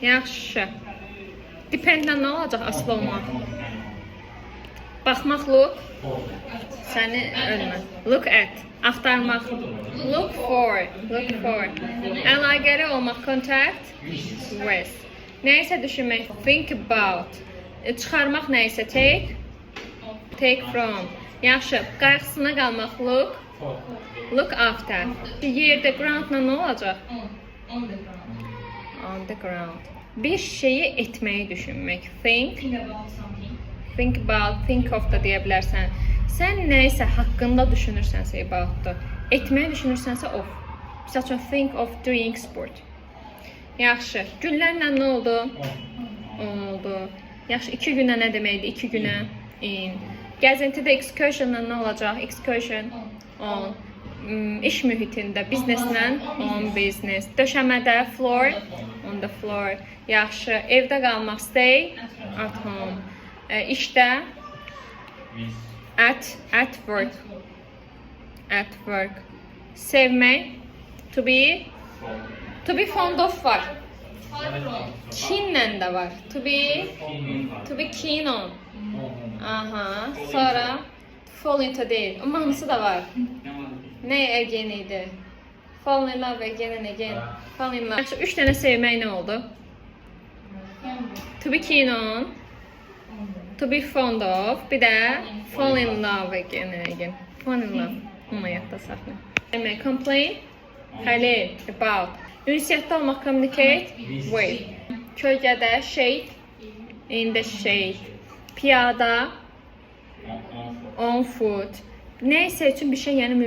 Yaxşı. Dependlə nə olacaq asılı olmaq? Baxmaq look. Səni ölmə. Look at. Axtarmaq. Look for. Look for. Əlaqəli olmaq. Contact with. Nəysə düşünmək. Think about. Çıxarmaq nəysə. Take. Take from. Yaxşı. Qarşısına qalmaq. Look. Look after. Yerdə groundla nə olacaq? On the ground. On the ground. Bir şeyi etməyi düşünmək. Think. Think about something. Think about, think of da deyə bilərsən. Sən nəysə haqqında düşünürsənsə about-da, etməyi düşünürsənsə of. Məsəl üçün, think of doing sport. Yaxşı. Günlərlə nə oldu? On oldu. Yaxşı. 2 günə nə deməkdir? 2 günə in. Gəzintidə excursionla nə olacaq? Excursion on. İş mühitində, bizneslə on business. Döşəmədə floor on the floor. Yaxşı. Evdə qalmaq stay at home. İşdə at work. At work. Sevmək to be fond of var. Keenlə də var. To be keen on. Aha. Sonra fall into deyil. Amma hamısı da var. Ne again idi? Fall in love again and again. Fall in love. Yaxşı, 3 dənə sevmək nə oldu? To be keen on. To be fond of. Bir də fall in love again and again. Fall in love. Amma yadda saxla. Demək, complain. Xəlil. About. Ünsiyyətdə olmaq. Communicate. With. Kölgədə. Shade. In the shade. Piyada. On foot. Nəysə üçün bir şey, yəni